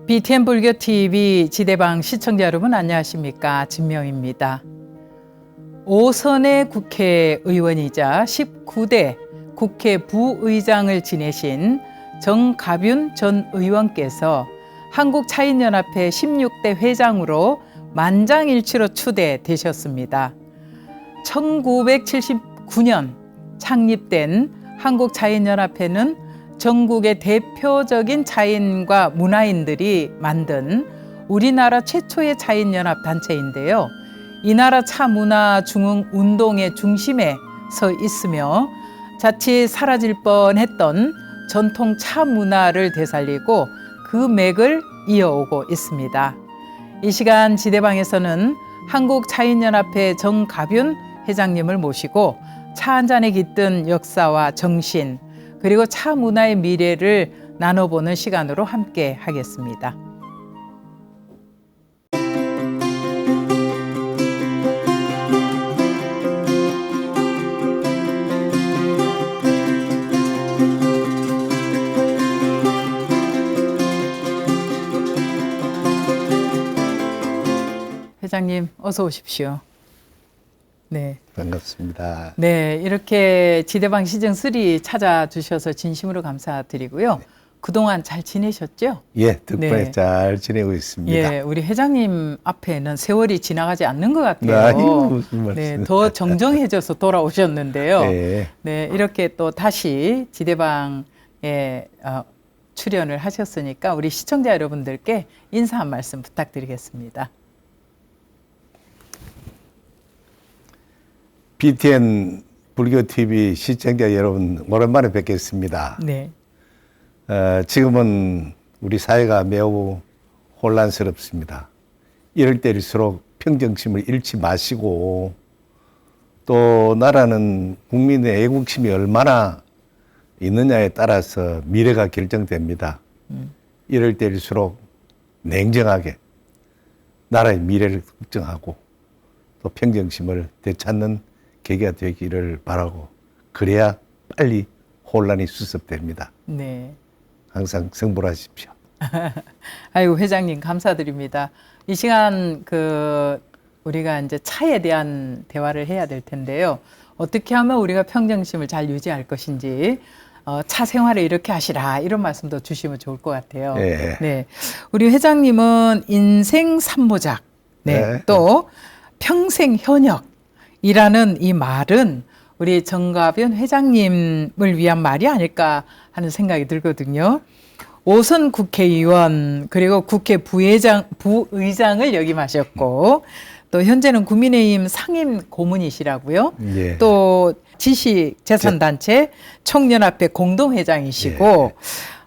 BTN 불교TV 지대방 시청자 여러분 안녕하십니까? 진명입니다. 5선의 국회의원이자 19대 국회 부의장을 지내신 정가뷴 전 의원께서 한국차인연합회 16대 회장으로 만장일치로 추대되셨습니다. 1979년 창립된 한국차인연합회는 전국의 대표적인 차인과 문화인들이 만든 우리나라 최초의 차인연합 단체인데요. 이 나라 차문화 중흥운동의 중심에 서 있으며 자칫 사라질 뻔했던 전통 차문화를 되살리고 그 맥을 이어오고 있습니다. 이 시간 지대방에서는 한국차인연합회 정가뷴 회장님을 모시고 차 한 잔에 깃든 역사와 정신 그리고 차 문화의 미래를 나눠보는 시간으로 함께 하겠습니다. 회장님 어서 오십시오. 네. 반갑습니다. 네, 이렇게 지대방 시즌3 찾아주셔서 진심으로 감사드리고요. 네. 그동안 잘 지내셨죠? 예, 덕분에 네. 잘 지내고 있습니다. 예, 우리 회장님 앞에는 세월이 지나가지 않는 것 같아요. 아이고, 무슨 말씀. 네, 더 정정해져서 돌아오셨는데요. 네. 네, 이렇게 또 다시 지대방에 출연을 하셨으니까 우리 시청자 여러분들께 인사 한 말씀 부탁드리겠습니다. BTN 불교TV 시청자 여러분 오랜만에 뵙겠습니다. 네. 지금은 우리 사회가 매우 혼란스럽습니다. 이럴 때일수록 평정심을 잃지 마시고 또 나라는 국민의 애국심이 얼마나 있느냐에 따라서 미래가 결정됩니다. 이럴 때일수록 냉정하게 나라의 미래를 걱정하고 또 평정심을 되찾는 계기가 되기를 바라고 그래야 빨리 혼란이 수습됩니다. 네. 항상 성불하십시오. 아이고 회장님 감사드립니다. 이 시간 우리가 이제 차에 대한 대화를 해야 될 텐데요. 어떻게 하면 우리가 평정심을 잘 유지할 것인지 차 생활을 이렇게 하시라 이런 말씀도 주시면 좋을 것 같아요. 네. 네. 우리 회장님은 인생 삼모작, 네. 또 평생 현역이라는 이 말은 우리 정가뷴 회장님을 위한 말이 아닐까 하는 생각이 들거든요. 5선 국회의원 그리고 국회 부의장을 역임하셨고 또 현재는 국민의힘 상임 고문이시라고요. 예. 또 지식재산단체 청년합회 공동회장이시고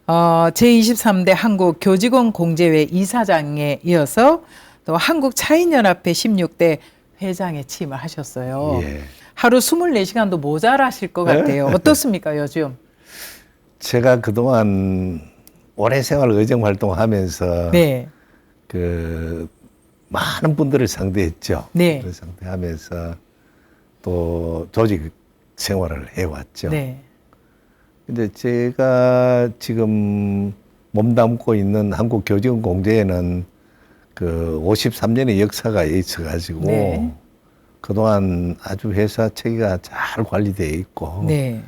제23대 한국교직원공제회 이사장에 이어서 또 한국차인연합회 16대 회장에 취임을 하셨어요. 예. 하루 24시간도 모자라실 것 같아요. 어떻습니까, 요즘? 제가 그동안 오래 생활 의정 활동하면서 네. 많은 분들을 상대했죠. 네. 상대하면서 또 조직 생활을 해왔죠. 네. 근데 제가 지금 몸담고 있는 한국교직원공제에는 53년의 역사가 있어가지고 네. 그동안 아주 회사 체계가 잘 관리되어 있고 네.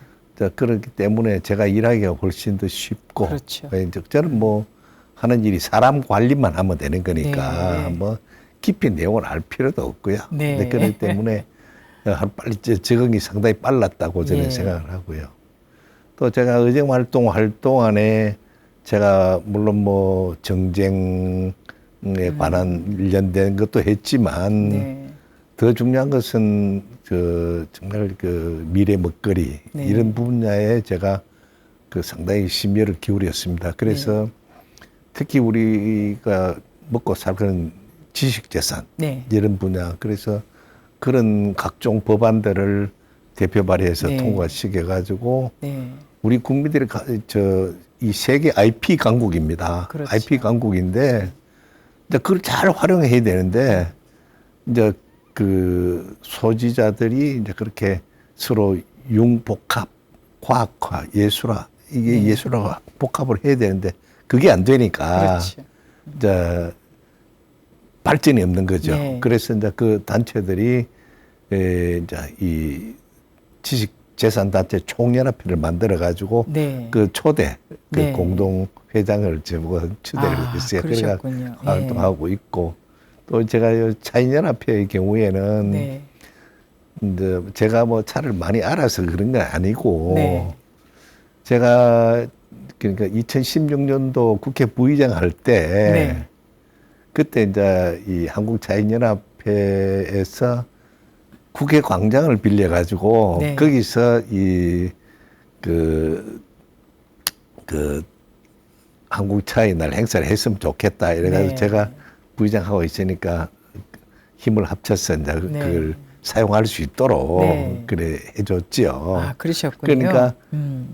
그렇기 때문에 제가 일하기가 훨씬 더 쉽고 그렇죠. 저는 뭐 하는 일이 사람 관리만 하면 되는 거니까 네. 뭐 깊이 내용을 알 필요도 없고요. 네. 근데 그렇기 때문에 빨리 적응이 상당히 빨랐다고 저는 네. 생각을 하고요. 또 제가 의정 활동 안에 제가 물론 뭐 정쟁에 관한 관련된 것도 했지만 네. 더 중요한 것은 정말 미래 먹거리 네. 이런 분야에 제가 상당히 심혈을 기울였습니다. 그래서 네. 특히 우리가 먹고 살는 지식재산 네. 이런 분야 그래서 그런 각종 법안들을 대표 발의해서 네. 통과시켜가지고 네. 우리 국민들이 이 세계 IP 강국입니다. 그렇죠. IP 강국인데 이제 그걸 잘 활용해야 되는데 이제 소지자들이 이제 그렇게 서로 융복합, 과학화, 예술화 이게 네. 예술화가 복합을 해야 되는데 그게 안 되니까 그렇죠. 이제 발전이 없는 거죠. 네. 그래서 이제 그 단체들이 이제 이 지식재산단체 총연합회를 만들어 가지고 네. 그 초대 그 네. 공동 회장을 제가 추대를 했어요. 그래가 그러셨군요. 활동하고 있고 또 제가 요 차인연합회의 경우에는 네. 이제 제가 뭐 차를 많이 알아서 그런 건 아니고 네. 제가 그러니까 2016년도 국회 부의장 할 때 네. 그때 이제 이 한국차인연합회에서 국회 광장을 빌려 가지고 네. 거기서 그 한국차의 날 행사를 했으면 좋겠다 이래가지고 네. 제가 부의장하고 있으니까 힘을 합쳐서 이제 네. 그걸 사용할 수 있도록 네. 그래 해줬지요. 그러셨군요. 그러니까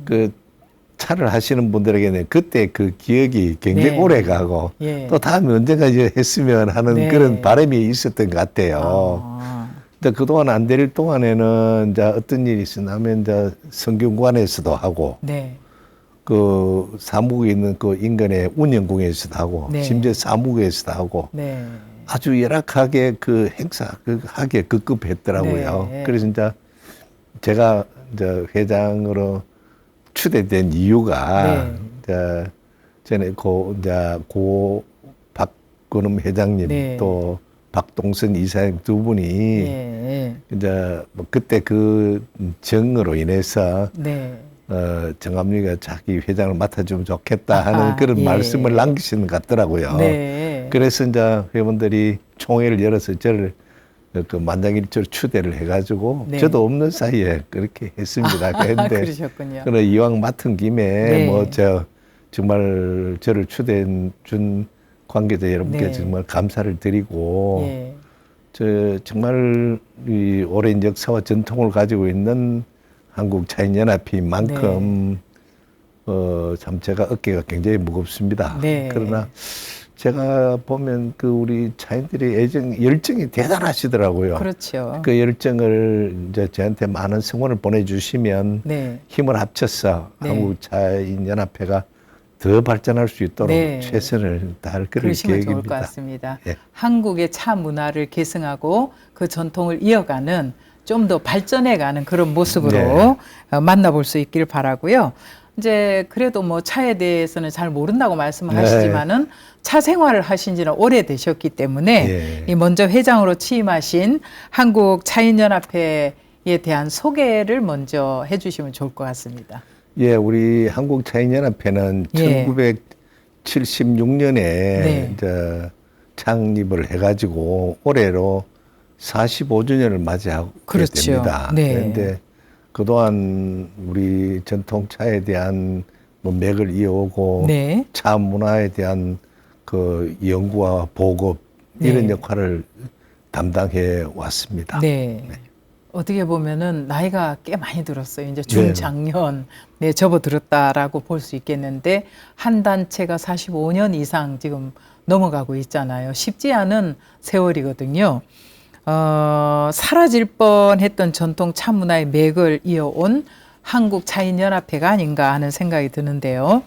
그 차를 하시는 분들에게는 그때 그 기억이 굉장히 네. 오래 가고 예. 또 다음에 언젠가 이제 했으면 하는 네. 그런 바람이 있었던 것 같아요. 아, 근데 그동안 안 될 동안에는 이제 어떤 일이 있으면 이제 성균관에서도 하고 네. 그 사무국에 있는 그 인근의 운영궁에서도 하고 네. 심지어 사무국에서도 하고 네. 아주 열악하게 그 행사 그 하게 급급했더라고요. 네. 그래서 이제 제가 이제 회장으로 추대된 이유가 네. 이제 전에 고 박근흠 회장님 네. 또 박동선 이사장 두 분이 예. 이제 뭐 그때 그 정으로 인해서 네. 정암리가 자기 회장을 맡아주면 좋겠다 하는 아하, 그런 예. 말씀을 남기시는 것 같더라고요. 네. 그래서 이제 회원들이 총회를 열어서 저를 그 만장일치로 추대를 해가지고 네. 저도 없는 사이에 그렇게 했습니다. 그런데 그러셨군요. 그래 이왕 맡은 김에 네. 뭐 정말 저를 추대해 준 관계자 여러분께 네. 정말 감사를 드리고 예. 정말 이 오랜 역사와 전통을 가지고 있는 한국 차인연합회인 만큼 참 제가 어깨가 굉장히 무겁습니다. 네. 그러나 제가 보면 그 우리 차인들의 열정이 대단하시더라고요. 그렇죠. 그 열정을 이제 저한테 많은 성원을 보내주시면 네. 힘을 합쳐서 네. 한국 차인연합회가 더 발전할 수 있도록 네. 최선을 다할 그런 그러시면 좋을 것 계획입니다. 같습니다. 예. 한국의 차 문화를 계승하고 그 전통을 이어가는 좀 더 발전해가는 그런 모습으로 네. 만나볼 수 있길 바라고요. 이제 그래도 뭐 차에 대해서는 잘 모른다고 말씀하시지만은 차 생활을 하신 지는 오래되셨기 때문에 예. 이 먼저 회장으로 취임하신 한국 차인연합회에 대한 소개를 먼저 해주시면 좋을 것 같습니다. 예, 우리 한국 차인연합회는 예. 1976년에 네. 이제 창립을 해가지고 올해로 45주년을 맞이하고 그렇죠. 됩니다. 네. 그런데 그동안 우리 전통차에 대한 뭐 맥을 이어오고 네. 차 문화에 대한 그 연구와 보급 이런 네. 역할을 담당해 왔습니다. 네. 어떻게 보면은 나이가 꽤 많이 들었어요. 이제 중장년에 접어들었다라고 볼 수 있겠는데 한 단체가 45년 이상 지금 넘어가고 있잖아요. 쉽지 않은 세월이거든요. 사라질 뻔했던 전통 차 문화의 맥을 이어온 한국 차인연합회가 아닌가 하는 생각이 드는데요.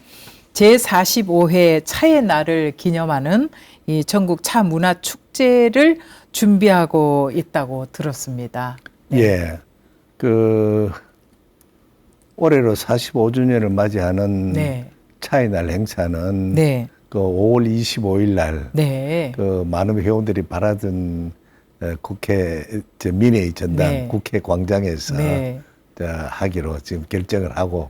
제45회 차의 날을 기념하는 이 전국 차 문화 축제를 준비하고 있다고 들었습니다. 네. 예. 그 올해로 45주년을 맞이하는 네. 차의 날 행사는 네. 그 5월 25일 날 네. 그 많은 회원들이 바라던 국회 민회의 전당 네. 국회 광장에서 네. 하기로 지금 결정을 하고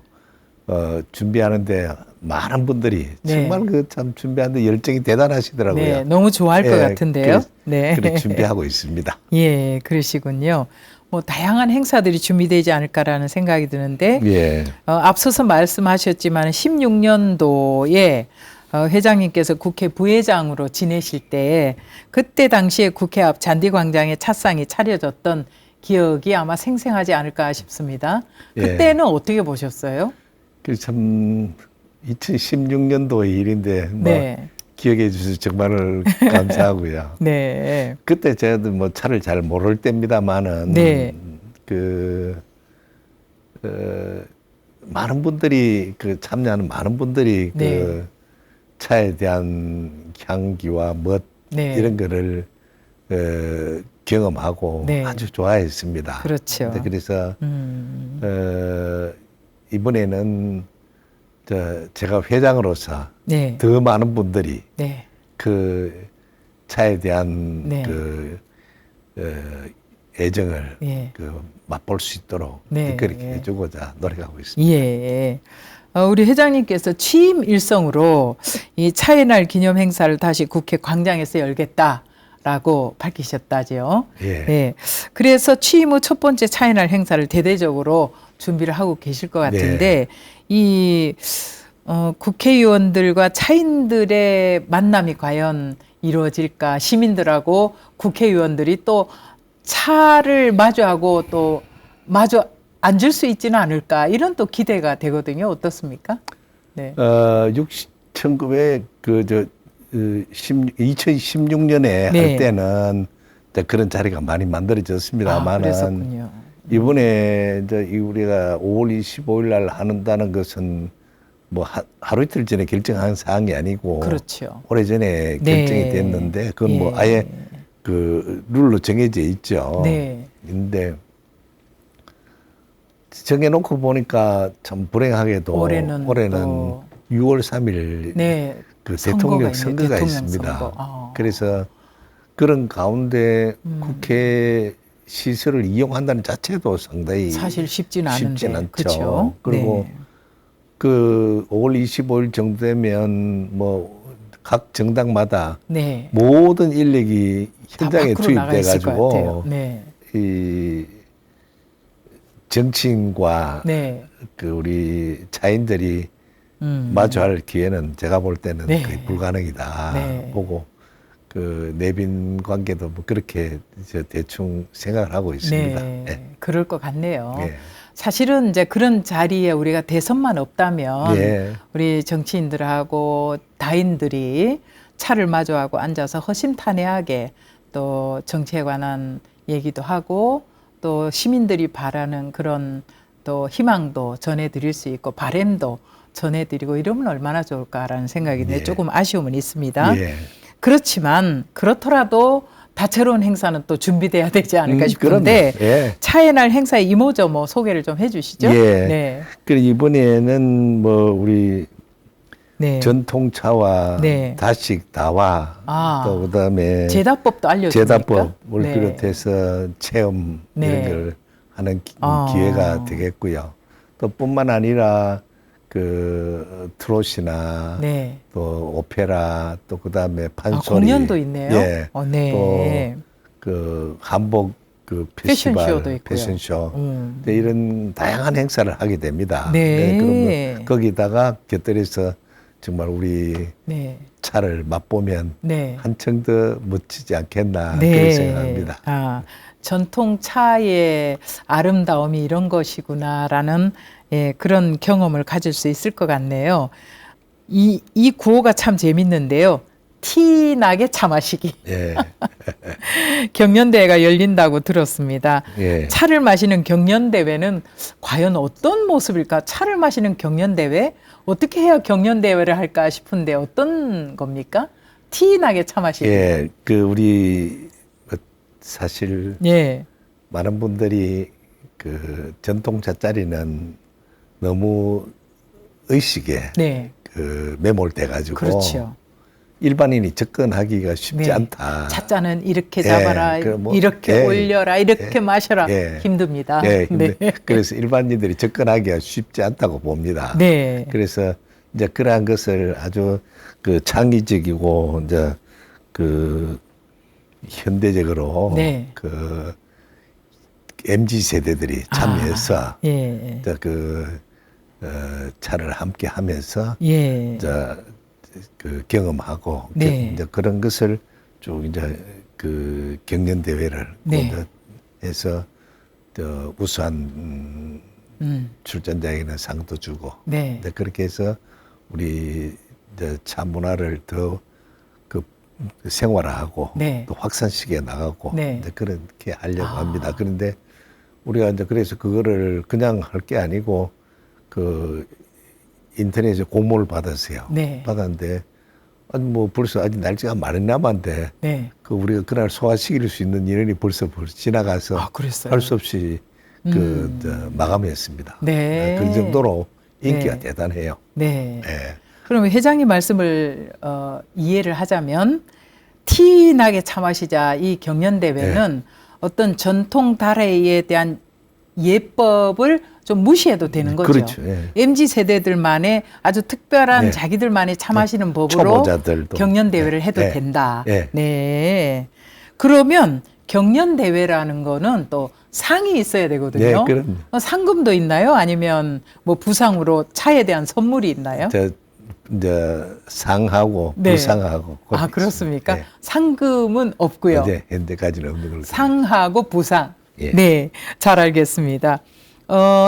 준비하는데 많은 분들이 네. 정말 그 참 준비하는데 열정이 대단하시더라고요. 네. 너무 좋아할 것 예, 같은데요. 네. 그래 준비하고 있습니다. 예, 그러시군요. 뭐 다양한 행사들이 준비되지 않을까라는 생각이 드는데 예. 앞서서 말씀하셨지만 16년도에 회장님께서 국회 부회장으로 지내실 때 그때 당시에 국회 앞 잔디광장에 차상이 차려졌던 기억이 아마 생생하지 않을까 싶습니다. 예. 그때는 어떻게 보셨어요? 그 참 2016년도의 일인데 뭐 네. 기억해 주셔서 정말 감사하고요. 네. 그때 제가 뭐 차를 잘 모를 때입니다만은 네. 그 많은 분들이 그 참여하는 많은 분들이 네. 그 차에 대한 향기와 멋 네. 이런 거를 경험하고 네. 아주 좋아했습니다. 그렇죠. 그래서 이번에는 제가 회장으로서 네. 더 많은 분들이 네. 그 차에 대한 네. 그 애정을 예. 그 맛볼 수 있도록 네. 그렇게 해주고자 노력하고 있습니다. 예. 우리 회장님께서 취임 일성으로 이 차의 날 기념 행사를 다시 국회 광장에서 열겠다라고 밝히셨다죠. 예. 예. 그래서 취임 후 첫 번째 차의 날 행사를 대대적으로 준비를 하고 계실 것 같은데 이 국회의원들과 차인들의 만남이 과연 이루어질까? 시민들하고 국회의원들이 또 차를 마주하고 또 마주 앉을 수 있지는 않을까? 이런 또 기대가 되거든요. 어떻습니까? 네. 2016년에 네. 할 때는 이제 그런 자리가 많이 아, 만들어졌습니다만은 그랬었군요. 이번에 이제 우리가 5월 25일 날 하는다는 것은 뭐 하루 이틀 전에 결정한 사항이 아니고 그렇죠. 오래전에 네. 결정이 됐는데 그건 뭐 예. 아예 그 룰로 정해져 있죠. 네. 근데 정해놓고 보니까 참 불행하게도 올해는 또 6월 3일 네. 그 선거가 대통령 있네요. 선거가 대통령 있습니다. 선거. 아. 그래서 그런 가운데 국회 시설을 이용한다는 자체도 상당히 사실 쉽지는 않은데. 쉽진 않죠. 그렇죠. 그리고 네. 그 5월 25일 정도 되면 뭐 각 정당마다 네. 모든 인력이 다 현장에 밖으로 나가 투입돼 있을 것 같아요. 가지고 네. 이 정치인과 네. 그 우리 차인들이 음. 마주할 기회는 제가 볼 때는 네. 거의 불가능이다 네. 보고 그 내빈 관계도 뭐 그렇게 이제 대충 생각을 하고 있습니다. 네. 예. 그럴 것 같네요. 예. 사실은 이제 그런 자리에 우리가 대선만 없다면 예. 우리 정치인들하고 다인들이 차를 마주하고 앉아서 허심탄회하게 또 정치에 관한 얘기도 하고 또 시민들이 바라는 그런 또 희망도 전해드릴 수 있고 바램도 전해드리고 이러면 얼마나 좋을까라는 생각이 드는데 예. 조금 아쉬움은 있습니다. 예. 그렇지만 그렇더라도 다채로운 행사는 또 준비돼야 되지 않을까 싶은데 그럼요. 예. 차의 날 행사의 이모저모 소개를 좀 해주시죠. 예. 네. 그래 이번에는 뭐 우리 네. 전통차와 네. 다식 다와 아. 또 그다음에 제다법도 알려줍니까? 제다법을 네. 비롯해서 체험 네. 이런 걸 하는 아. 기회가 되겠고요. 또 뿐만 아니라 그 트롯이나 네. 또 오페라 또 그다음에 아, 판소리 공연도 있네요. 예. 네. 또 그 한복 그 페스티벌 패션쇼도 있고요. 패션쇼 음. 네, 이런 다양한 행사를 하게 됩니다. 네. 그러면 거기다가 곁들여서 정말 우리 네. 차를 맛보면 네. 한층 더 멋지지 않겠나 네. 그렇게 생각합니다. 아, 전통 차의 아름다움이 이런 것이구나라는 예, 그런 경험을 가질 수 있을 것 같네요. 이 구호가 참 재밌는데요. 티 나게 차 마시기. 예, 경연대회가 열린다고 들었습니다. 예. 차를 마시는 경연대회는 과연 어떤 모습일까? 차를 마시는 경연대회? 어떻게 해야 경연대회를 할까 싶은데 어떤 겁니까? 티 나게 차 마시기. 예, 그 우리 사실 예. 많은 분들이 그 전통차 자리는 너무 의식에 네. 그 매몰돼 가지고 그렇죠. 일반인이 접근하기가 쉽지 네. 않다. 차잔은 이렇게 예, 잡아라, 그 뭐, 이렇게 예, 올려라, 이렇게 예, 마셔라. 예. 힘듭니다. 예, 근데 네. 그래서 일반인들이 접근하기가 쉽지 않다고 봅니다. 네. 그래서 이제 그러한 것을 아주 그 창의적이고 이제 그 현대적으로 네. 그 MZ 세대들이 참여해서 아, 예. 이제 그 차를 함께 하면서 예. 이제 그 경험하고 네. 이제 그런 것을 쭉 이제 그 경연 대회를 네. 해서 저 우수한 출전자에게는 상도 주고 네. 이제 그렇게 해서 우리 이제 차 문화를 더 그 생활화하고 네. 또 확산시켜 나가고 네. 이제 그렇게 하려고 아. 합니다. 그런데 우리가 이제 그래서 그거를 그냥 할 게 아니고 그 인터넷에 공모를 받았어요. 네. 받았는데 아니 뭐 벌써 아직 날짜가 많이 남았는데 네. 그 우리가 그날 소화시킬 수 있는 인원이 벌써 지나가서 아, 그랬어요? 할 수 없이 마감했습니다. 네. 그 정도로 인기가 네. 대단해요. 네. 예. 그러면 회장님 말씀을 이해를 하자면 티나게 차 마시자 이 경연대회는 어떤 전통 달해에 대한 예법을 좀 무시해도 되는 거죠. 그렇죠. 예. MZ 세대들만의 아주 특별한 네. 자기들만의 차 마시는 법으로 초보자들도. 경연대회를 해도 네. 된다. 네. 네. 그러면 경연대회라는 거는 또 상이 있어야 되거든요. 네, 그럼요. 상금도 있나요? 아니면 뭐 부상으로 차에 대한 선물이 있나요? 이제 상하고 네. 부상하고 아, 그렇습니까? 네. 상금은 없고요. 이제 현대까지는 없는 걸로. 상하고 부상. 예. 네, 잘 알겠습니다.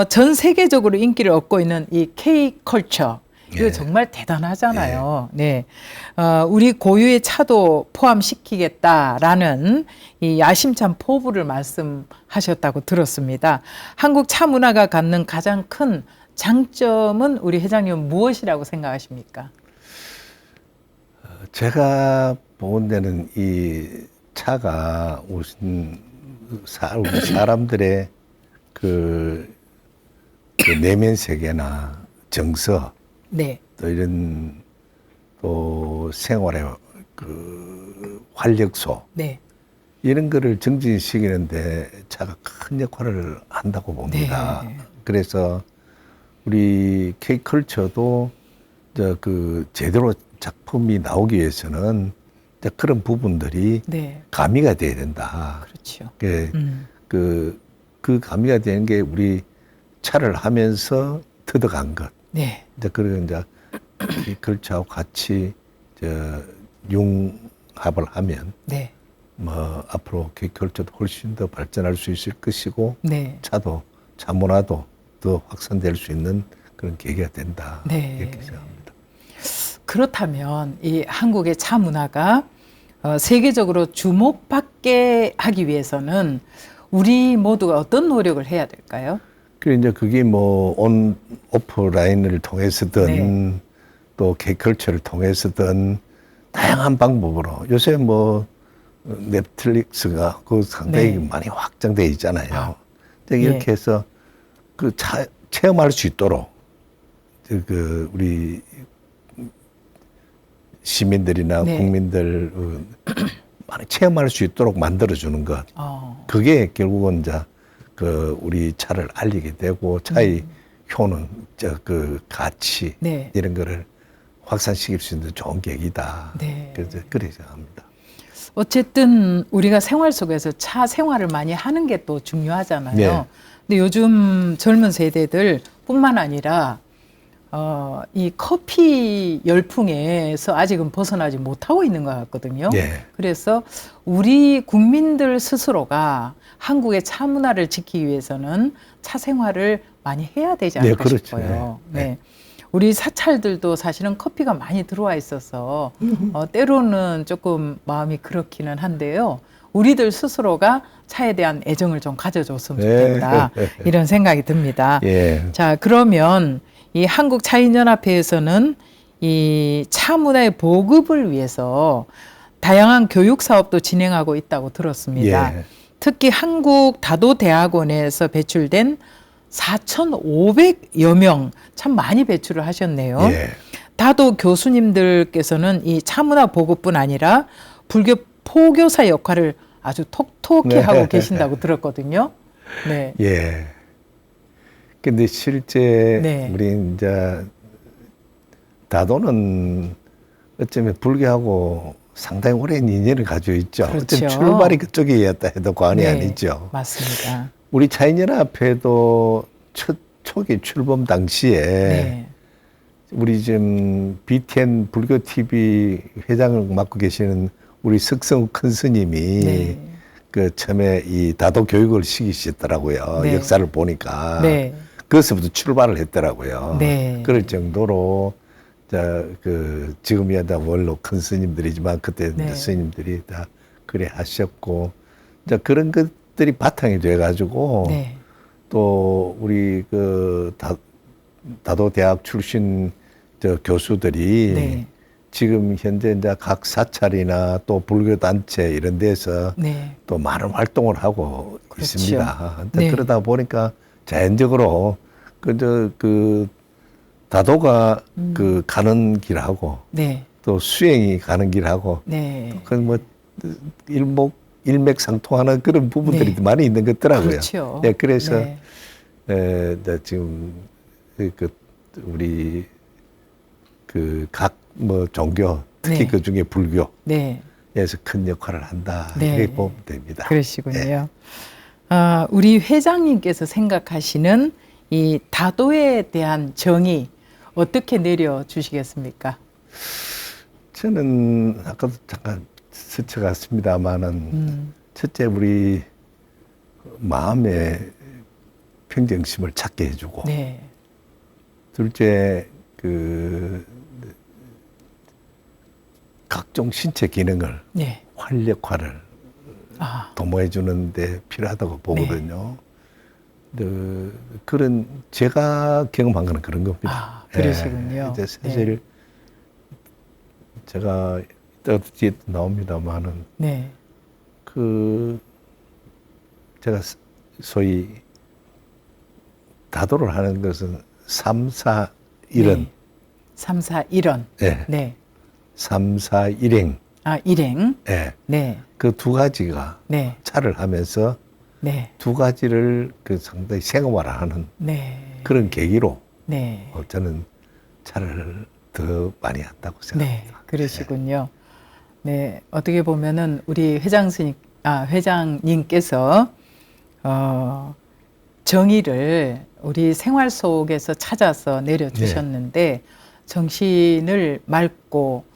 전 세계적으로 인기를 얻고 있는 이 K컬처. 이거 예. 정말 대단하잖아요. 네. 우리 고유의 차도 포함시키겠다라는 이 야심찬 포부를 말씀하셨다고 들었습니다. 한국 차 문화가 갖는 가장 큰 장점은 우리 회장님은 무엇이라고 생각하십니까? 제가 본 데는 이 차가 우리 사람들의 그 내면 세계나 정서 네. 또 이런 또 생활의 그 활력소 네. 이런 거를 정진시키는데 차가 큰 역할을 한다고 봅니다. 네. 그래서 우리 K컬처도 그 제대로 작품이 나오기 위해서는 이제 그런 부분들이 네. 가미가 돼야 된다. 그렇죠. 그 가미가 되는 게 우리 차를 하면서 터득한 것. 네. 이제 그런 이제 K컬처하고 같이 융합을 하면 네. 뭐 앞으로 K컬처도 훨씬 더 발전할 수 있을 것이고 네. 차도 차 문화도 더 확산될 수 있는 그런 계기가 된다. 네. 이렇게 생각합니다. 그렇다면 이 한국의 차 문화가 세계적으로 주목받게 하기 위해서는 우리 모두가 어떤 노력을 해야 될까요? 그리고 이제 그게 뭐 온 오프라인을 통해서든 네. 또 K컬처를 통해서든 다양한 방법으로 요새 뭐 넷플릭스가 그 상당히 네. 많이 확장돼 있잖아요. 아, 이렇게 예. 해서 그 체험할 수 있도록 그 우리 시민들이나 네. 국민들 많이 체험할 수 있도록 만들어주는 것. 그게 결국은 이제 그 우리 차를 알리게 되고 차의 효능, 그 가치 네. 이런 거를 확산시킬 수 있는 좋은 계기다. 네. 그래서 그렇게 생각합니다. 어쨌든 우리가 생활 속에서 차 생활을 많이 하는 게 또 중요하잖아요. 네. 근데 요즘 젊은 세대들뿐만 아니라 이 커피 열풍에서 아직은 벗어나지 못하고 있는 것 같거든요. 네. 그래서 우리 국민들 스스로가 한국의 차 문화를 지키기 위해서는 차 생활을 많이 해야 되지 네, 않을까 그렇죠. 싶어요. 네. 네. 우리 사찰들도 사실은 커피가 많이 들어와 있어서 때로는 조금 마음이 그렇기는 한데요. 우리들 스스로가 차에 대한 애정을 좀 가져줬으면 좋겠다. 네. 이런 생각이 듭니다. 예. 자, 그러면 이 한국차인연합회에서는 이 차 문화의 보급을 위해서 다양한 교육 사업도 진행하고 있다고 들었습니다. 예. 특히 한국 다도대학원에서 배출된 4,500여 명 참 많이 배출을 하셨네요. 예. 다도 교수님들께서는 이 차문화 보급뿐 아니라 불교 포교사 역할을 아주 톡톡히 네. 하고 계신다고 들었거든요. 네. 예. 근데 실제 네. 우리 이제 다도는 어쩌면 불교하고 상당히 오랜 인연을 가지고 있죠. 그렇죠. 어쩌면 출발이 그쪽이었다 해도 과언이 네. 아니죠. 맞습니다. 우리 차인연합회도 초기 출범 당시에 네. 우리 지금 BTN 불교 TV 회장을 맡고 계시는 우리 석성욱 큰 스님이 네. 그 처음에 이 다도 교육을 시키시더라고요. 네. 역사를 보니까. 네. 거기서부터 출발을 했더라고요. 네. 그럴 정도로 그 지금이야 다 원로 큰 스님들이지만 그때 네. 스님들이 다 그래 하셨고 이제 그런 것들이 바탕이 돼 가지고 네. 또 우리 다도 대학 출신 저 교수들이 네. 지금 현재 이제 각 사찰이나 또 불교 단체 이런 데서 네. 또 많은 활동을 하고 그렇죠. 있습니다. 네. 그러다 보니까 자연적으로 그 다도가 그 가는 길하고 네. 또 수행이 가는 길하고 네. 그뭐 일맥상통하는 그런 부분들이 네. 많이 있는 것 같더라고요. 그렇죠. 네, 그래서 네. 이제 지금 우리 그 각 뭐 종교 특히 네. 그 중에 불교에서 네. 큰 역할을 한다 네. 이렇게 보면 됩니다. 그러시군요. 네. 우리 회장님께서 생각하시는 이 다도에 대한 정의 어떻게 내려주시겠습니까? 저는 아까도 잠깐 스쳐갔습니다만은 첫째 우리 마음의 평정심을 찾게 해주고 네. 둘째 각종 신체 기능을 네. 활력화를 도모해 주는데 필요하다고 보거든요. 그런 제가 경험한 거는 그런 겁니다. 그러시군요. 이제 사실 제가 이따 뒤에 나옵니다만은 네. 제가 소위 다도를 하는 것은 3, 4, 1원. 네. 3, 4, 1원. 네. 네. 3, 4, 1행. 일행. 네. 네. 그 두 가지가 네. 차를 하면서 네. 두 가지를 상당히 생활화하는 네. 그런 계기로 네. 저는 차를 더 많이 한다고 네. 생각합니다. 그러시군요. 네. 어떻게 보면은 우리 회장님께서 정의를 우리 생활 속에서 찾아서 내려주셨는데 정신을 맑고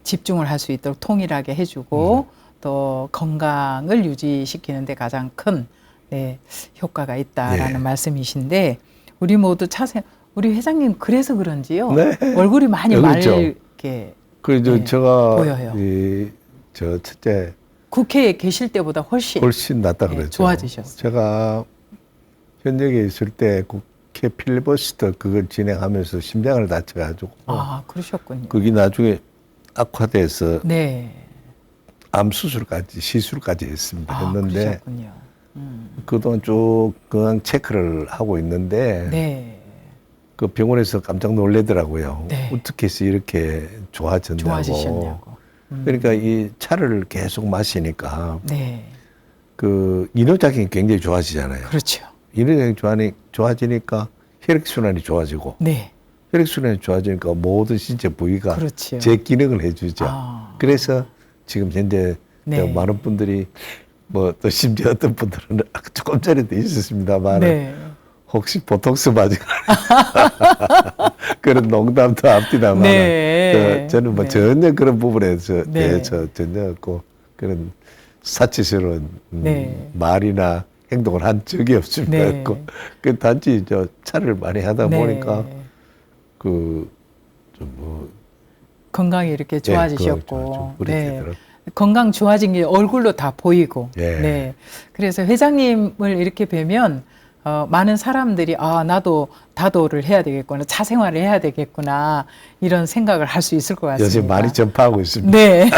집중을 할 수 있도록 통일하게 해주고 또 건강을 유지시키는 데 가장 큰 효과가 있다라는 말씀이신데 우리 모두 우리 회장님 그래서 그런지요. 네. 얼굴이 많이 그렇죠. 맑게 제가 보여요. 첫째 국회에 계실 때보다 훨씬 낫다 그랬죠. 좋아지셨어요. 제가 현역에 있을 때 국회 필리버스터 그걸 진행하면서 심장을 다쳐가지고 그러셨군요. 그게 나중에 악화돼서 네. 암 시술까지 했습니다. 했는데 그러셨군요. 그동안 쭉 건강 체크를 하고 있는데 네. 그 병원에서 깜짝 놀래더라고요. 네. 어떻게 해서 이렇게 좋아지셨냐고. 그러니까 이 차를 계속 마시니까 네. 그 인후작용이 굉장히 좋아지잖아요. 그렇죠. 인후작용이 좋아지니까 혈액순환이 좋아지고 네. 혈액순환이 좋아지니까 모든 신체 부위가 그렇죠. 제 기능을 해주죠. 그래서 지금 현재 많은 분들이 또 심지어 어떤 분들은 조금 전에도 있었습니다만 혹시 보톡스 맞으나 그런 농담도 앞뒤다만 저는 전혀 그런 부분에서 대해서 전혀 없고 그런 사치스러운 말이나 행동을 한 적이 없습니다. 그 단지 차를 많이 하다 보니까 건강이 이렇게 좋아지셨고 건강 좋아진 게 얼굴로 다 보이고 그래서 회장님을 이렇게 뵈면 많은 사람들이 나도 다도를 해야 되겠구나, 차 생활을 해야 되겠구나 이런 생각을 할 수 있을 것 같습니다. 요즘 많이 전파하고 있습니다. 네.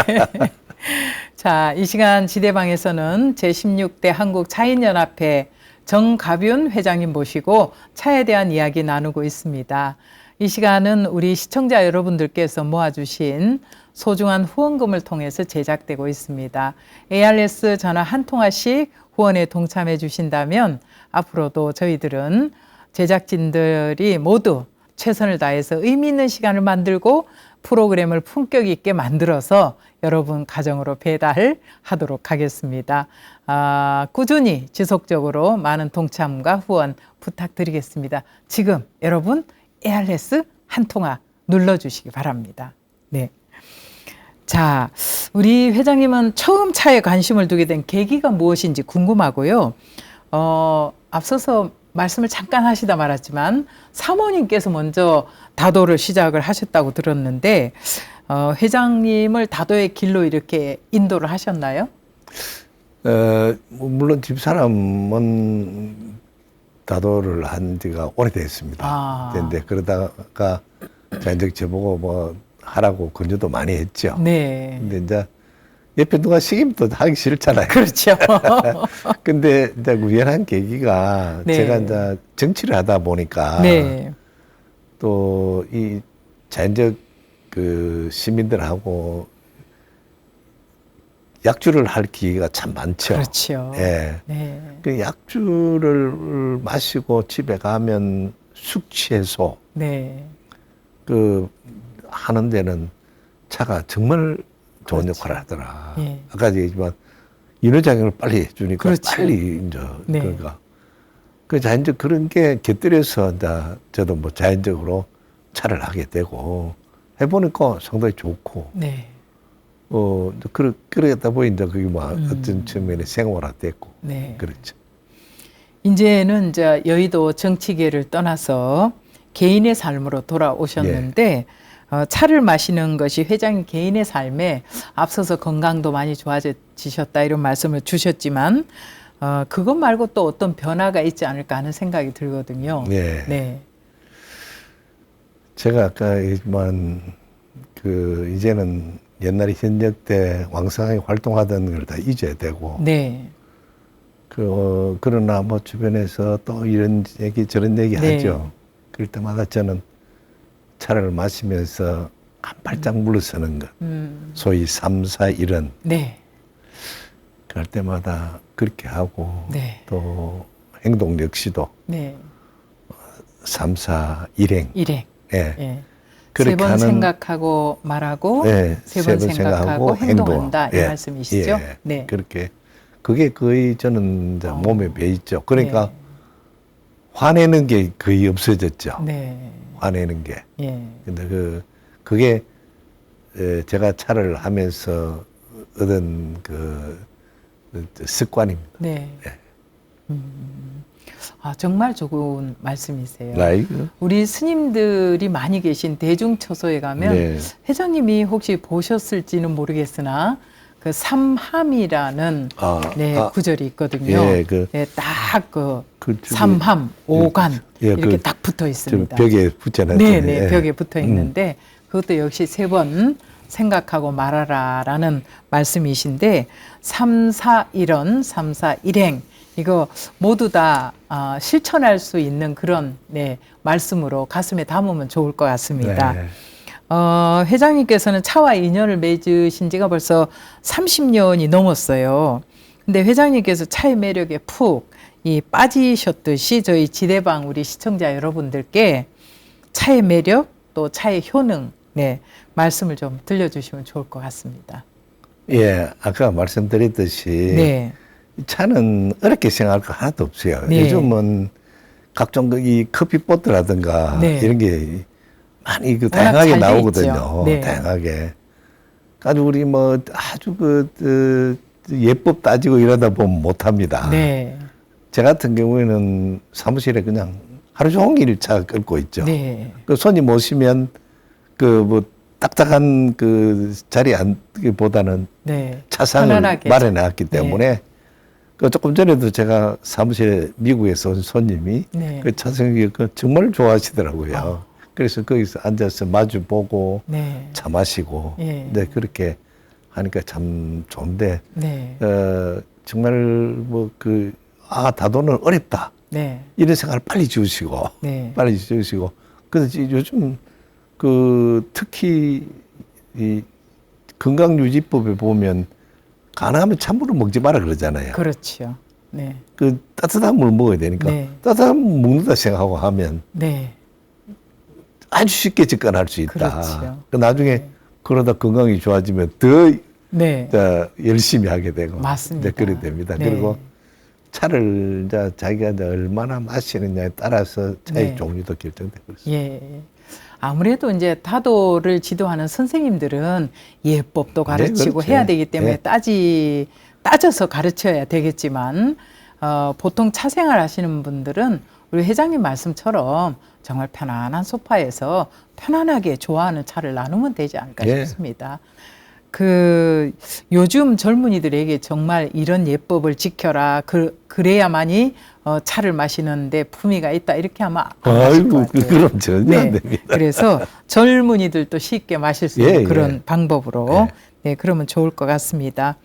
자, 이 시간 지대방에서는 제16대 한국차인연합회 정가뷴 회장님 모시고 차에 대한 이야기 나누고 있습니다. 이 시간은 우리 시청자 여러분들께서 모아주신 소중한 후원금을 통해서 제작되고 있습니다. ARS 전화 한 통화씩 후원에 동참해 주신다면 앞으로도 저희들은 제작진들이 모두 최선을 다해서 의미 있는 시간을 만들고 프로그램을 품격 있게 만들어서 여러분 가정으로 배달하도록 하겠습니다. 꾸준히 지속적으로 많은 동참과 후원 부탁드리겠습니다. 지금 여러분 ARS 한 통화 눌러주시기 바랍니다. 네. 자, 우리 회장님은 처음 차에 관심을 두게 된 계기가 무엇인지 궁금하고요. 앞서서 말씀을 잠깐 하시다 말았지만 사모님께서 먼저 다도를 시작을 하셨다고 들었는데 회장님을 다도의 길로 이렇게 인도를 하셨나요? 물론 집사람은 다도를 한 지가 오래됐습니다. 근데 그러다가 자연적 저보고 뭐 하라고 권유도 많이 했죠. 네. 근데 이제 옆에 누가 시키면 또 하기 싫잖아요. 그렇죠. 근데 이제 우연한 계기가 네. 제가 이제 정치를 하다 보니까 네. 또 이 자연적 그 시민들하고 약주를 할 기회가 참 많죠. 그렇죠. 예. 네. 그 약주를 마시고 집에 가면 숙취해소 네. 그 하는 데는 차가 정말 좋은 그렇죠. 역할을 하더라. 예. 아까 얘기했지만 인후작용을 빨리 해주니까 그렇죠. 빨리 이제 네. 그러니까 그 자연적 그런 게 곁들여서 이제 저도 뭐 자연적으로 차를 하게 되고 해보니까 상당히 좋고 네. 그러다 보니 이제 그게 뭐 어떤 측면에 생활화 됐고 네. 그렇죠. 이제는 이제 여의도 정치계를 떠나서 개인의 삶으로 돌아오셨는데 차를 마시는 것이 회장님 개인의 삶에 앞서서 건강도 많이 좋아지셨다 이런 말씀을 주셨지만 그것 말고 또 어떤 변화가 있지 않을까 하는 생각이 들거든요. 네. 네. 제가 아까 얘기했지만 그 이제는 옛날에 현역 때 왕성하게 활동하던 걸 다 잊어야 되고 네. 그러나 뭐 주변에서 또 이런 얘기 저런 얘기 네. 하죠. 그럴 때마다 저는 차를 마시면서 한 발짝 물러서는 것. 소위 3, 4, 1은. 네. 그럴 때마다 그렇게 하고 네. 또 행동 역시도 네. 3, 4, 1행. 일행. 예. 예. 그렇게 세 번 하는 생각하고 말하고 예, 세 번 생각하고 행동한다 이 예, 말씀이시죠? 예, 네. 그렇게 그게 거의 저는 이제 몸에 배 있죠. 그러니까 네. 화내는 게 거의 없어졌죠. 네. 화내는 게. 예. 근데 그게 제가 차를 하면서 얻은 그 습관입니다. 네. 아, 정말 좋은 말씀이세요. 라이브? 우리 스님들이 많이 계신 대중처소에 가면 네. 회장님이 혹시 보셨을지는 모르겠으나 그 삼함이라는 구절이 있거든요. 예, 네, 딱 저기, 삼함, 오간 예, 이렇게 딱 붙어 있습니다. 벽에 붙여놨죠. 네, 네, 예. 벽에 붙어 있는데 그것도 역시 세 번 생각하고 말하라라는 말씀이신데 3, 4, 1원, 3, 4, 1행 이거 모두 다 실천할 수 있는 그런 말씀으로 가슴에 담으면 좋을 것 같습니다. 네. 회장님께서는 차와 인연을 맺으신 지가 벌써 30년이 넘었어요. 근데 회장님께서 차의 매력에 푹 빠지셨듯이 저희 지대방 우리 시청자 여러분들께 차의 매력 또 차의 효능 말씀을 좀 들려주시면 좋을 것 같습니다. 예, 아까 말씀드렸듯이 네. 차는 어렵게 생각할 거 하나도 없어요. 네. 요즘은 각종 이 커피포트라든가 네. 이런 게 많이 워낙 다양하게 잘돼 나오거든요. 있죠. 네. 다양하게. 아주 우리 뭐 아주 예법 따지고 이러다 보면 못합니다. 네. 제 같은 경우에는 사무실에 그냥 하루 종일 차 끌고 있죠. 네. 그 손님 오시면 그 뭐 딱딱한 그 자리 앉기보다는 네. 차상을 편안하게. 마련해놨기 네. 때문에 그 조금 전에도 제가 사무실에 미국에서 온 손님이 네. 그 차상이 정말 좋아하시더라고요. 그래서 거기서 앉아서 마주 보고 네. 차 마시고 예. 네, 그렇게 하니까 참 좋은데 네. 정말 뭐 다도는 어렵다 네. 이런 생각을 빨리 지우시고 네. 빨리 지우시고 그래서 요즘 특히 이 건강유지법에 보면 가능하면 찬물을 먹지 마라 그러잖아요. 그렇죠. 네. 그 따뜻한 물 먹어야 되니까 네. 따뜻한 물 먹는다 생각하고 하면 네. 아주 쉽게 접근할 수 있다. 그렇죠. 그 나중에 그러다 건강이 좋아지면 더 네. 열심히 하게 되고 맞습니다. 이제 그래 됩니다. 네. 그리고 차를 이제 자기가 이제 얼마나 마시느냐에 따라서 차의 네. 종류도 결정되고 있습니다. 예. 아무래도 이제 다도를 지도하는 선생님들은 예법도 가르치고 그렇죠. 해야 되기 때문에 네. 따져서 가르쳐야 되겠지만 보통 차 생활 하시는 분들은 우리 회장님 말씀처럼 정말 편안한 소파에서 편안하게 좋아하는 차를 나누면 되지 않을까 네. 싶습니다. 요즘 젊은이들에게 정말 이런 예법을 지켜라. 그래야만이 차를 마시는데 품위가 있다 이렇게 하면 안 마실 아이고, 것 같아요. 그럼 전혀 안 됩니다. 그래서 젊은이들도 쉽게 마실 수 있는 그런 방법으로 네, 그러면 좋을 것 같습니다.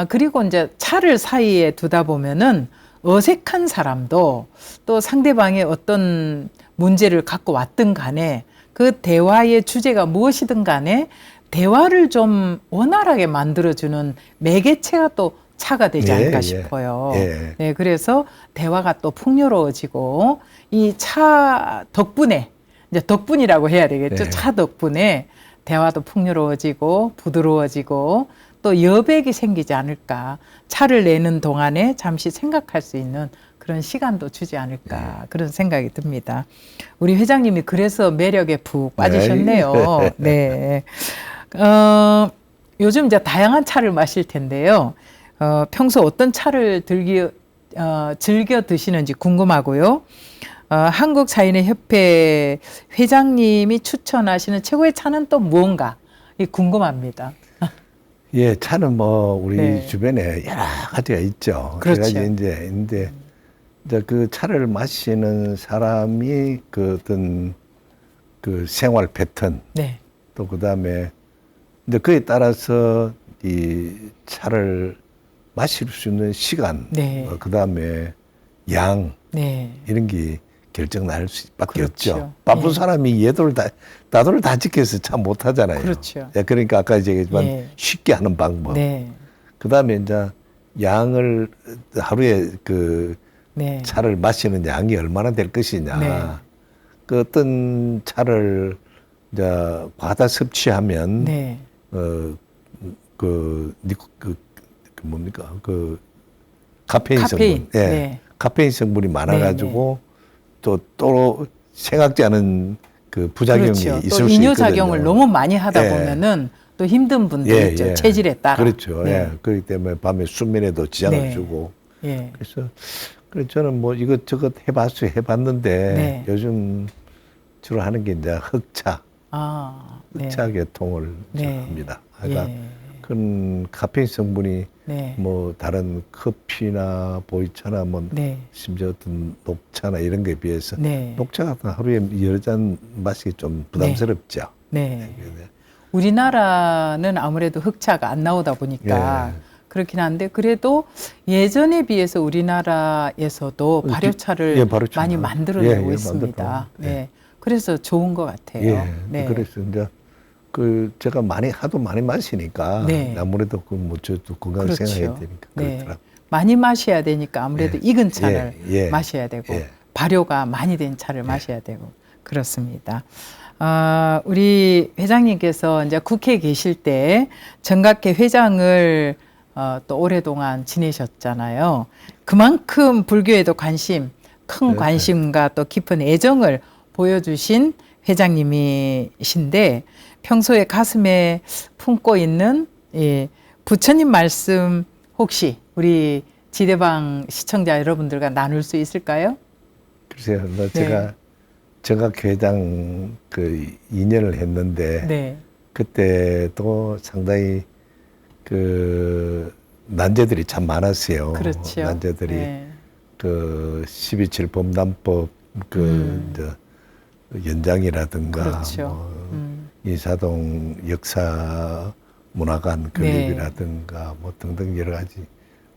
그리고 이제 차를 사이에 두다 보면은 어색한 사람도 또 상대방의 어떤 문제를 갖고 왔든 간에 그 대화의 주제가 무엇이든 간에 대화를 좀 원활하게 만들어주는 매개체가 또 차가 되지 않을까 싶어요. 네, 그래서 대화가 또 풍요로워지고 이 차 덕분에 이제 덕분이라고 해야 되겠죠. 차 덕분에 대화도 풍요로워지고 부드러워지고 또 여백이 생기지 않을까. 차를 내는 동안에 잠시 생각할 수 있는 그런 시간도 주지 않을까. 그런 생각이 듭니다. 우리 회장님이 그래서 매력에 푹 빠지셨네요. 네. 요즘 이제 다양한 차를 마실 텐데요. 평소 어떤 차를 즐겨 드시는지 궁금하고요. 한국사인의 회장님이 추천하시는 최고의 차는 또 무언가 궁금합니다. 예, 차는 뭐 우리 주변에 여러 가지가 있죠. 그렇죠. 이제 그 차를 마시는 사람이 그 어떤 그 생활 패턴, 또 그다음에 근데 그에 따라서 이 차를 마실 수 있는 시간, 그다음에 양 이런 게 결정 날 수밖에 없죠. 바쁜 사람이 다들 다 지켜서 참 못하잖아요. 그렇죠. 그러니까 아까 얘기했지만 쉽게 하는 방법. 그다음에 이제 양을 하루에 그 차를 마시는 양이 얼마나 될 것이냐. 그 어떤 차를 이제 과다 섭취하면 뭡니까 그 카페인 성분, 카페인 성분이 많아가지고 또 생각지 않은 그 부작용이 있을 수 있거든요. 또 이뇨작용을 너무 많이 하다 보면은 또 힘든 분들 있죠. 체질에 따라. 그렇죠. 그렇기 때문에 밤에 수면에도 지장을 주고. 그래서 저는 뭐 이것저것 해봤는데 요즘 주로 하는 게 이제 흑차. 흑차 계통을 합니다. 그러니까 그런 카페인 성분이 뭐 다른 커피나 보이차나 뭐 심지어 어떤 녹차나 이런 거에 비해서 녹차 같은 하루에 여러 잔 마시기 좀 부담스럽죠. 우리나라는 아무래도 흑차가 안 나오다 보니까 그렇긴 한데 그래도 예전에 비해서 우리나라에서도 발효차를 많이 만들어내고 있습니다. 그래서 좋은 것 같아요. 그래서 이제 제가 하도 많이 마시니까 아무래도 저도 건강 생각해야 되니까 그렇더라고요. 많이 마셔야 되니까 아무래도 익은 차를 마셔야 되고 발효가 많이 된 차를 마셔야 되고 그렇습니다. 우리 회장님께서 이제 국회에 계실 때 정각회 회장을 또 오랫동안 지내셨잖아요. 그만큼 불교에도 큰 관심과 또 깊은 애정을 보여주신 회장님이신데 평소에 가슴에 품고 있는 부처님 말씀 혹시 우리 지대방 시청자 여러분들과 나눌 수 있을까요? 글쎄요, 제가 정각회장 그 2년을 했는데 그때도 상당히 그 난제들이 참 많았어요. 그렇죠. 난제들이 그 12.7 범단법 이제 연장이라든가 인사동 역사 문화관 건립이라든가 뭐 등등 여러 가지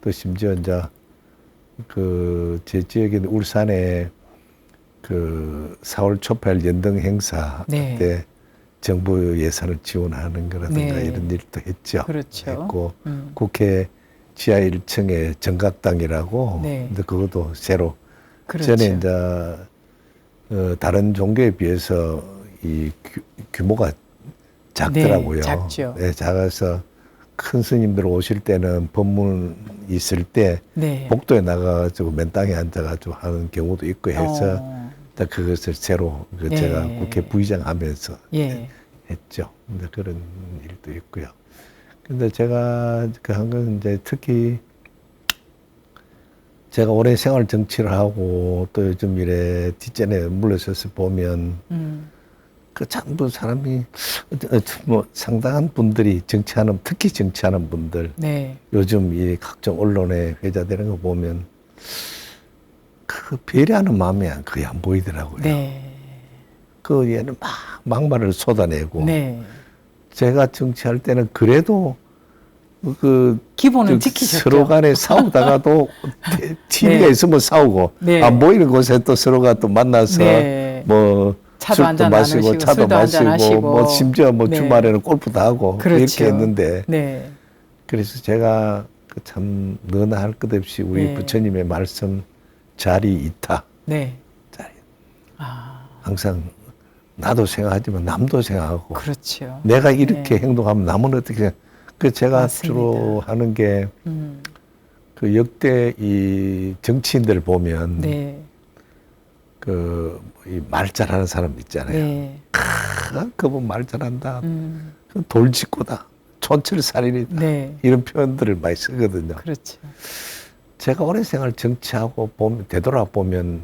또 심지어 이제 제 지역인 울산에 그 4월 초팔 연등 행사 때 정부 예산을 지원하는 거라든가 이런 일도 했죠. 했고 국회 지하 1층에 정각당이라고 근데 그것도 새로 전에 이제 다른 종교에 비해서 이 규모가 작더라고요. 작죠. 작아서 큰 스님들 오실 때는 법문 있을 때 복도에 나가가지고 맨 땅에 앉아가지고 하는 경우도 있고 해서 그것을 새로 제가 국회 부의장하면서 했죠. 근데 그런 일도 있고요. 근데 제가 한 건 이제 특히 제가 오랜 생활 정치를 하고 또 요즘 이래 뒷전에 물러서서 보면 그 전부 사람이 뭐 상당한 분들이 특히 정치하는 분들 요즘 이 각종 언론에 회자되는 거 보면 그 배려하는 마음이 거의 안 보이더라고요. 네. 그 얘는 막 막말을 쏟아내고 네. 제가 정치할 때는 그래도 그 기본은 지키셨죠. 서로 간에 싸우다가도 TV가 네. 있으면 싸우고 네. 안 보이는 곳에 또 서로가 또 만나서 네. 뭐 차도 술도 한잔 마시고 나누시고 차도 술도 한잔 마시고 하시고. 뭐 심지어 뭐 네. 주말에는 골프도 하고 그렇죠. 이렇게 했는데 네. 그래서 제가 참 너나 할 것 없이 우리 네. 부처님의 말씀 자리 이타 네. 자리 아, 항상 나도 생각하지만 남도 생각하고 그렇죠. 내가 이렇게 네. 행동하면 남은 어떻게 생각- 그 제가 맞습니다. 주로 하는 게 그 역대 이 정치인들 보면 네. 그 이 말 잘하는 사람 있잖아요. 네. 그분 말 잘한다. 그 돌직구다. 촌철살인이다. 네. 이런 표현들을 많이 쓰거든요. 그렇죠. 제가 오랜 생활 정치하고 보면 되돌아보면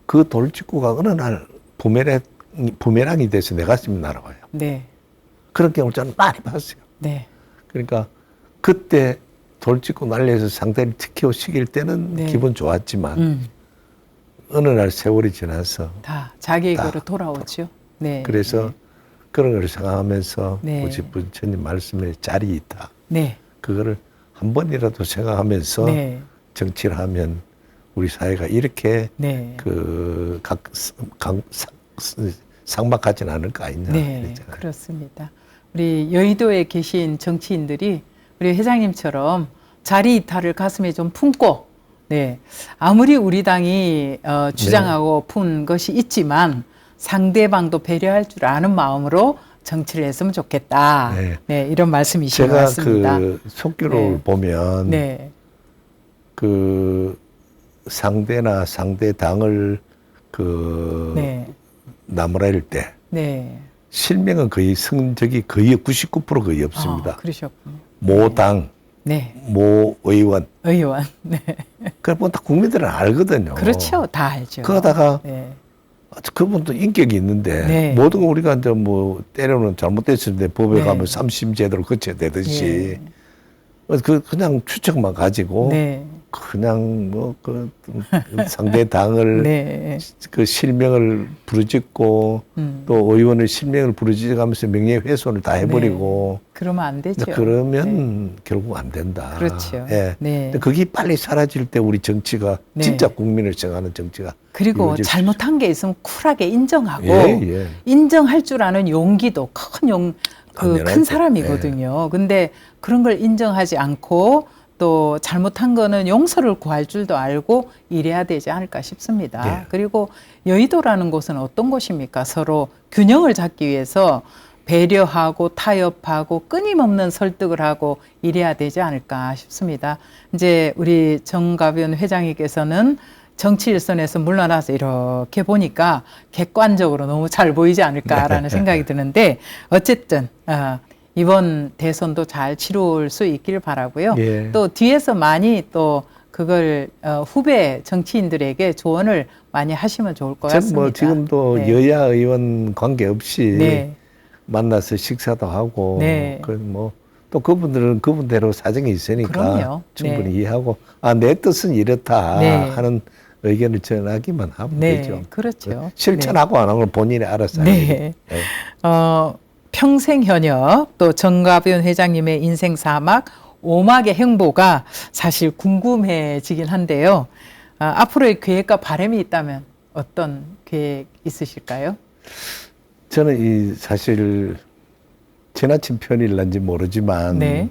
그 돌직구가 어느 날 부메랑이 돼서 내 가슴에 날아와요. 네. 그런 경우를 저는 많이 봤어요. 네. 그러니까 그때 돌직구 날려서 상대를 지켜시킬 때는 네. 기분 좋았지만 어느 날 세월이 지나서 다 자기에게로 돌아오죠. 네. 그래서 그런 걸 생각하면서 네. 우리 부처님 말씀에 자리 있다. 네. 그거를 한 번이라도 생각하면서 네. 정치를 하면 우리 사회가 이렇게 네. 상박하진 않을 거 아니냐. 네, 그랬잖아요. 그렇습니다. 우리 여의도에 계신 정치인들이 우리 회장님처럼 자리 이탈을 가슴에 좀 품고, 네, 아무리 우리 당이 주장하고 푼 것이 있지만 상대방도 배려할 줄 아는 마음으로 정치를 했으면 좋겠다. 네. 네, 이런 말씀이신 것 제가 같습니다. 그 속기록을 네. 보면 네, 그 상대나 상대 당을 그 네, 나무랄 때 네. 실명은 거의 성적이 거의 99% 거의 없습니다. 그러셨군요. 모 당, 네, 모 의원. 의원. 네, 그걸 다 국민들은 알거든요. 그렇죠. 다 알죠. 그러다가 네. 그분도 인격이 있는데 네. 모든 거 우리가 이제 뭐 때로는 잘못됐을 때 법에 네. 가면 삼심 제도를 거쳐야 되듯이 그냥 추측만 가지고 네. 그냥 뭐 그 상대 당을 네. 그 실명을 부르짖고 또 의원의 실명을 부르짖어가면서 명예훼손을 다 해버리고 그러면 안 되죠. 그러면 결국 안 된다. 그렇죠. 예. 네. 근데 그게 빨리 사라질 때 우리 정치가 네. 진짜 국민을 생각하는 정치가 그리고 이루어질 수 잘못한 게 있으면 쿨하게 인정하고 예. 인정할 줄 아는 용기도 큰 당연하죠. 사람이거든요. 근데 그런 걸 인정하지 않고 또 잘못한 거는 용서를 구할 줄도 알고 이래야 되지 않을까 싶습니다. 예. 그리고 여의도라는 곳은 어떤 곳입니까? 서로 균형을 잡기 위해서 배려하고 타협하고 끊임없는 설득을 하고 이래야 되지 않을까 싶습니다. 이제 우리 정가변 회장님께서는 정치 일선에서 물러나서 이렇게 보니까 객관적으로 너무 잘 보이지 않을까라는 생각이 드는데 어쨌든 이번 대선도 잘 치룰 수 있기를 바라고요. 예. 또 뒤에서 많이 또 그걸 후배 정치인들에게 조언을 많이 하시면 좋을 것 저는 같습니다. 뭐 지금도 네. 여야 의원 관계없이 네. 만나서 식사도 하고 네. 뭐 또 그분들은 그분대로 사정이 있으니까 그럼요. 충분히 네. 이해하고 내 뜻은 이렇다 네. 하는 의견을 전하기만 하면 네, 되죠. 그렇죠. 실천하고 안 하는 건 본인이 알아서 네. 해야죠. 네. 평생 현역 또 정가변 회장님의 인생 사막 5막의 행보가 사실 궁금해지긴 한데요. 앞으로의 계획과 바람이 있다면 어떤 계획 있으실까요? 저는 사실 지나친 편일런지 모르지만 네.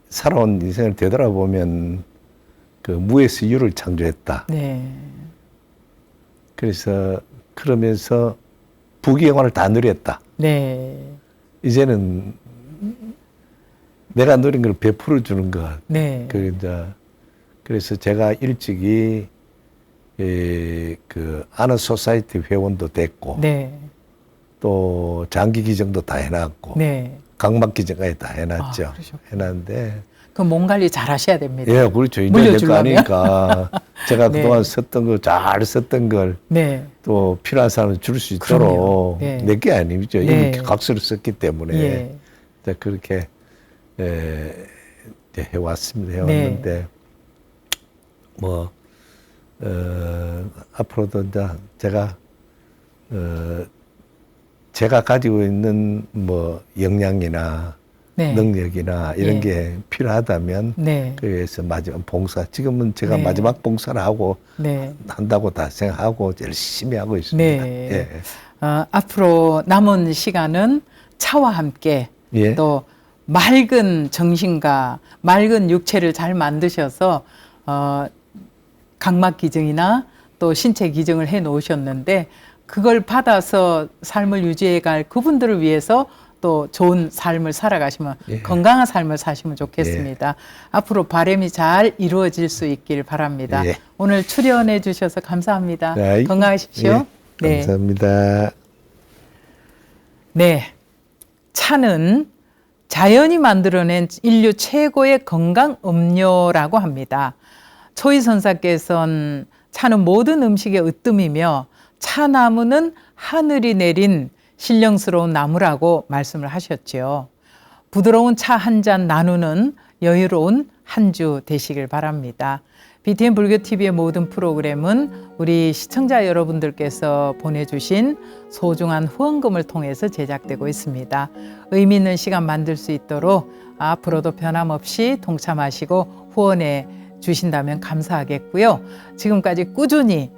살아온 인생을 되돌아보면 그 무에서 유를 창조했다. 네. 그래서 그러면서 부귀영화를 다 누렸다. 네. 이제는 내가 누린 걸 베풀어 주는 것. 네. 그래서 제가 일찍이 그 아는 소사이티 회원도 됐고 네. 또 장기 기증도 다 해놨고 네. 각막 기증까지 다 해놨죠. 그러셨구나. 해놨는데 그 몸 관리 잘 하셔야 됩니다. 예, 그렇죠. 이제 물려주려면. 내 거 아니니까 제가 네. 그동안 썼던 거 잘 썼던 걸 네. 또 필요한 사람은 줄 수 그럼요. 있도록 네. 내 게 아니죠. 네. 이미 각서를 썼기 때문에 예. 이제 그렇게 이제 해왔습니다. 해왔는데 뭐 앞으로도 이제 제가 가지고 있는 뭐 역량이나 네. 능력이나 이런 예. 게 필요하다면 네. 그래서 마지막 봉사 지금은 제가 네. 마지막 봉사를 하고 네. 한다고 다 생각하고 열심히 하고 있습니다. 네. 예. 앞으로 남은 시간은 차와 함께 예. 또 맑은 정신과 맑은 육체를 잘 만드셔서 각막 기증이나 또 신체 기증을 해 놓으셨는데 그걸 받아서 삶을 유지해 갈 그분들을 위해서 또 좋은 삶을 살아가시면 예. 건강한 삶을 사시면 좋겠습니다. 앞으로 바람이 잘 이루어질 수 있길 바랍니다. 예. 오늘 출연해 주셔서 감사합니다. 아이, 건강하십시오. 예. 감사합니다. 네. 차는 자연이 만들어낸 인류 최고의 건강 음료라고 합니다. 초이선사께서는 차는 모든 음식의 으뜸이며 차나무는 하늘이 내린 신령스러운 나무라고 말씀을 하셨지요. 부드러운 차 한 잔 나누는 여유로운 한 주 되시길 바랍니다. BTN 불교TV의 모든 프로그램은 우리 시청자 여러분들께서 보내주신 소중한 후원금을 통해서 제작되고 있습니다. 의미 있는 시간 만들 수 있도록 앞으로도 변함없이 동참하시고 후원해 주신다면 감사하겠고요. 지금까지 꾸준히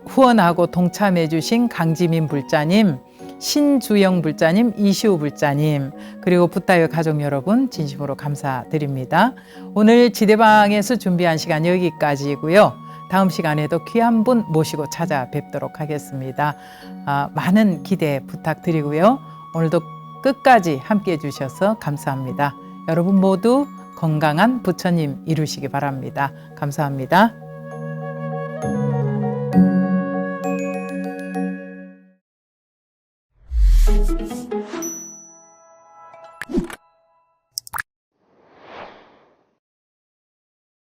후원하고 동참해 주신 강지민 불자님, 신주영 불자님, 이시우 불자님, 그리고 붓다요 가족 여러분 진심으로 감사드립니다. 오늘 지대방에서 준비한 시간 여기까지고요. 다음 시간에도 귀한 분 모시고 찾아뵙도록 하겠습니다. 많은 기대 부탁드리고요. 오늘도 끝까지 함께해 주셔서 감사합니다. 여러분 모두 건강한 부처님 이루시기 바랍니다. 감사합니다.